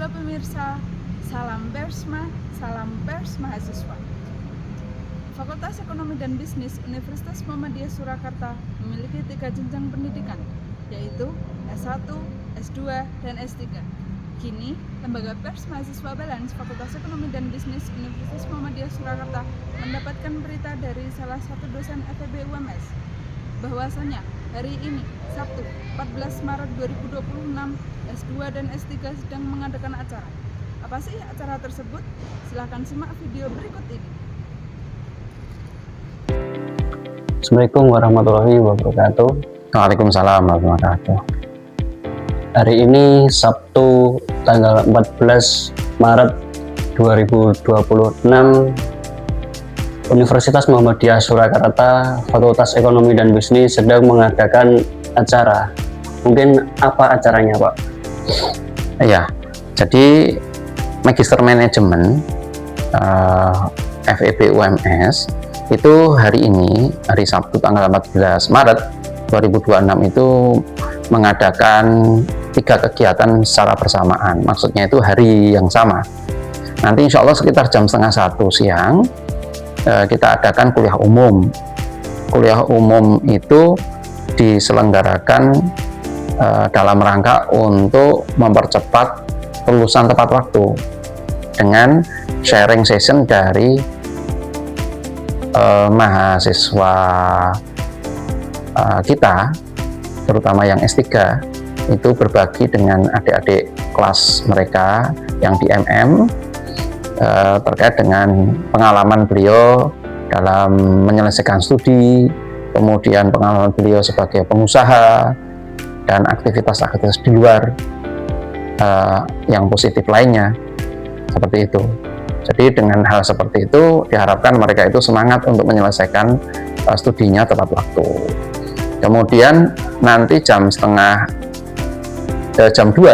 Halo pemirsa, salam pers mahasiswa. Fakultas Ekonomi dan Bisnis Universitas Muhammadiyah Surakarta memiliki 3 jenjang pendidikan, yaitu S1, S2, dan S3. Kini, Lembaga Pers Mahasiswa Balance Fakultas Ekonomi dan Bisnis Universitas Muhammadiyah Surakarta mendapatkan berita dari salah satu dosen FEB UMS bahwasanya hari ini, Sabtu 14 Maret 2026, S2 dan S3 sedang mengadakan acara. Apa sih acara tersebut? Silahkan simak video berikut ini. Assalamualaikum warahmatullahi wabarakatuh. Waalaikumsalam warahmatullahi wabarakatuh. Hari ini Sabtu tanggal 14 Maret 2026, Universitas Muhammadiyah Surakarta Fakultas Ekonomi dan Bisnis sedang mengadakan acara. Mungkin apa acaranya, Pak? Ya, jadi Magister Manajemen FEB UMS itu hari ini, hari Sabtu tanggal 14 Maret 2026 itu mengadakan 3 kegiatan secara bersamaan. Maksudnya itu hari yang sama. Nanti insya Allah sekitar jam 12:30 siang kita adakan kuliah umum. Kuliah umum itu diselenggarakan dalam rangka untuk mempercepat kelulusan tepat waktu dengan sharing session dari mahasiswa kita, terutama yang S3, itu berbagi dengan adik-adik kelas mereka yang di MM terkait dengan pengalaman beliau dalam menyelesaikan studi, kemudian pengalaman beliau sebagai pengusaha, dan aktivitas-aktivitas di luar yang positif lainnya, seperti itu. Jadi dengan hal seperti itu diharapkan mereka itu semangat untuk menyelesaikan studinya tepat waktu. Kemudian nanti jam 2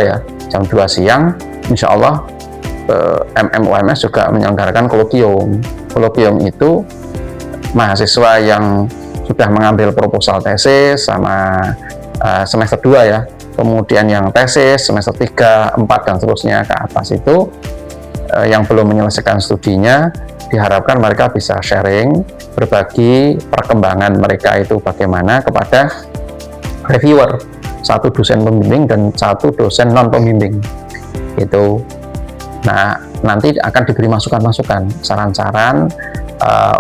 ya, jam 2 siang insya Allah MMUMS juga menyelenggarakan kolokium. Kolokium itu mahasiswa yang sudah mengambil proposal tesis sama semester 2 ya, kemudian yang tesis semester 3, 4 dan seterusnya ke atas itu yang belum menyelesaikan studinya, diharapkan mereka bisa sharing, berbagi perkembangan mereka itu bagaimana kepada reviewer, 1 dosen pembimbing dan 1 dosen non pembimbing itu. Nah, nanti akan diberi masukan-masukan, saran-saran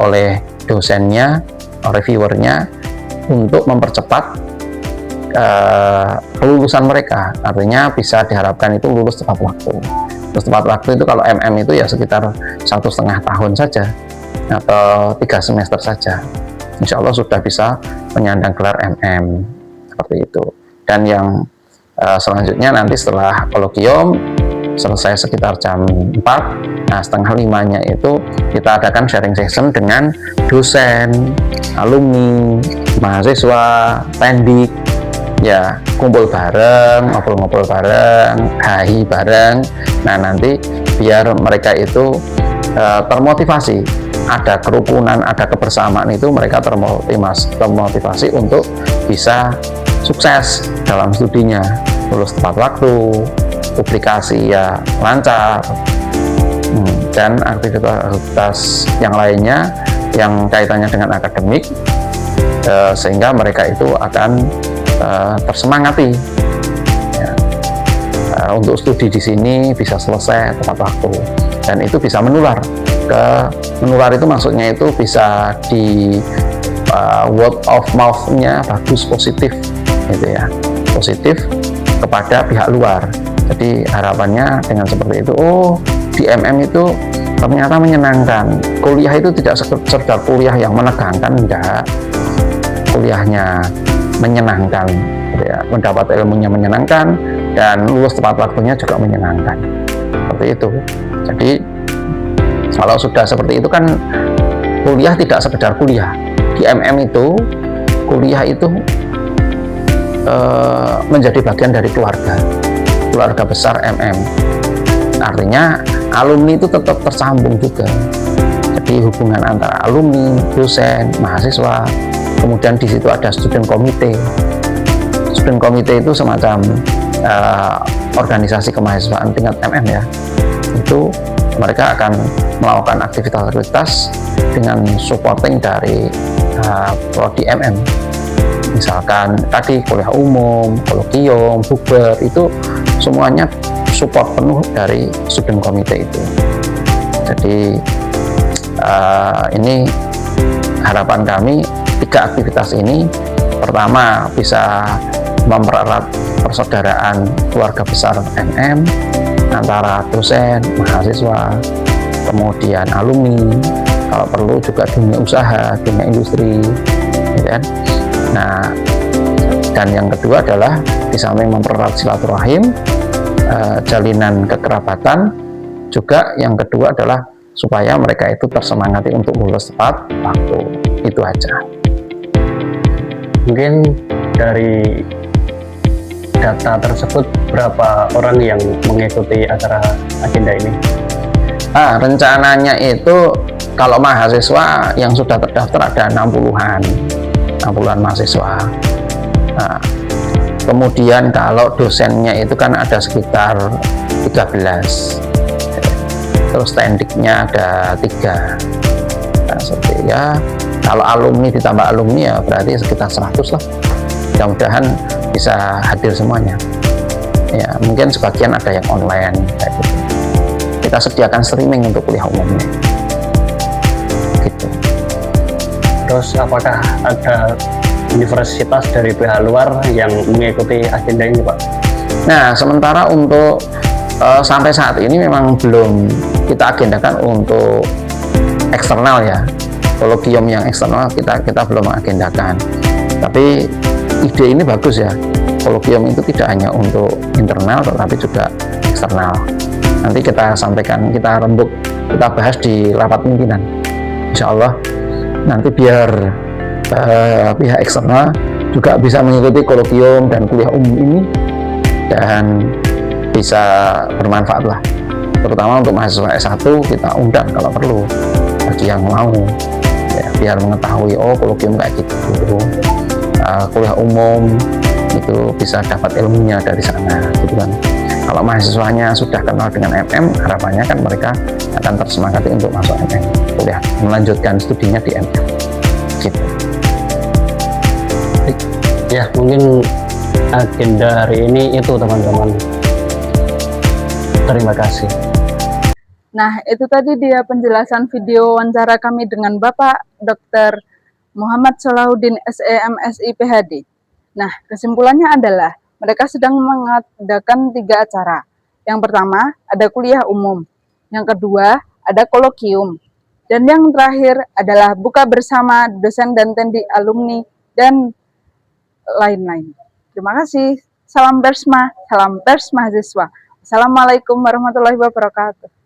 oleh dosennya, reviewernya untuk mempercepat kelulusan mereka. Artinya bisa diharapkan itu lulus tepat waktu. Lulus tepat waktu itu kalau MM itu ya sekitar 1,5 tahun saja atau 3 semester saja. Insya Allah sudah bisa menyandang gelar MM seperti itu. Dan yang selanjutnya nanti setelah kolokium selesai sekitar jam 4, nah 4:30-nya itu kita adakan sharing session dengan dosen, alumni, mahasiswa, pendik, ya kumpul bareng, ngobrol-ngobrol bareng, hahi bareng. Nah nanti biar mereka itu termotivasi, ada kerukunan, ada kebersamaan, itu mereka termotivasi untuk bisa sukses dalam studinya, lulus tepat waktu, publikasi ya lancar, dan aktivitas yang lainnya yang kaitannya dengan akademik, sehingga mereka itu akan tersemangati ya, untuk studi di sini bisa selesai tepat waktu, dan itu bisa menular itu maksudnya itu bisa di word of mouth-nya bagus, positif gitu ya, positif kepada pihak luar. Jadi harapannya dengan seperti itu, oh di MM itu ternyata menyenangkan, kuliah itu tidak sekedar kuliah yang menegangkan, enggak, kuliahnya menyenangkan gitu ya, mendapat ilmunya menyenangkan, dan lulus tepat waktunya juga menyenangkan, seperti itu. Jadi kalau sudah seperti itu kan kuliah tidak sekedar kuliah. Di MM itu kuliah itu menjadi bagian dari keluarga besar MM. Artinya alumni itu tetap tersambung juga. Jadi hubungan antara alumni, dosen, mahasiswa, kemudian di situ ada student komite. Student komite itu semacam organisasi kemahasiswaan tingkat MM ya, itu mereka akan melakukan aktivitas-aktivitas dengan supporting dari prodi MM. Misalkan tadi kuliah umum, kolokium, bukber, itu semuanya support penuh dari student komite itu. Jadi ini harapan kami 3 aktivitas ini, pertama bisa mempererat persaudaraan keluarga besar MM antara dosen, mahasiswa, kemudian alumni, kalau perlu juga dunia usaha, dunia industri, ya kan? Nah, dan yang kedua adalah di samping mempererat silaturahim, jalinan kekerabatan, juga yang kedua adalah supaya mereka itu tersemangati untuk lulus tepat waktu. Itu aja. Mungkin dari data tersebut berapa orang yang mengikuti acara agenda ini? Rencananya itu kalau mahasiswa yang sudah terdaftar ada 60-an mahasiswa. Nah, kemudian kalau dosennya itu kan ada sekitar 13, terus tendiknya ada 3. Nah, seperti ya, kalau alumni ditambah alumni ya berarti sekitar 100 lah. Mudah-mudahan bisa hadir semuanya. Ya, mungkin sebagian ada yang online kayak gitu. Kita sediakan streaming untuk kuliah umumnya. Gitu. Terus apakah ada universitas dari pihak luar yang mengikuti agenda ini, Pak? Nah, sementara untuk sampai saat ini memang belum kita agendakan untuk eksternal ya. Kolokium yang eksternal kita belum agendakan. Tapi ide ini bagus ya. Kolokium itu tidak hanya untuk internal tetapi juga eksternal. Nanti kita sampaikan, kita rembuk, kita bahas di rapat pimpinan. Insya Allah nanti biar pihak eksternal juga bisa mengikuti kolokium dan kuliah umum ini dan bisa bermanfaat lah. Terutama untuk mahasiswa S1 kita undang kalau perlu bagi yang mau ya, biar mengetahui oh kolokium kayak gitu. Kuliah umum itu bisa dapat ilmunya dari sana gitu kan. Kalau mahasiswanya sudah kenal dengan MM, harapannya kan mereka akan tersemangati untuk masuk MM, kuliah melanjutkan studinya di MM gitu. Ya, mungkin agenda hari ini itu teman-teman. Terima kasih. Nah, itu tadi dia penjelasan video wawancara kami dengan Bapak Dr. Muhammad Salahuddin SEMSI PhD. Nah, kesimpulannya adalah mereka sedang mengadakan 3 acara. Yang pertama, ada kuliah umum. Yang kedua, ada kolokium. Dan yang terakhir adalah buka bersama dosen dan tendi alumni dan lain-lain. Terima kasih. Salam Bersma, salam Pers Mahasiswa. Assalamualaikum warahmatullahi wabarakatuh.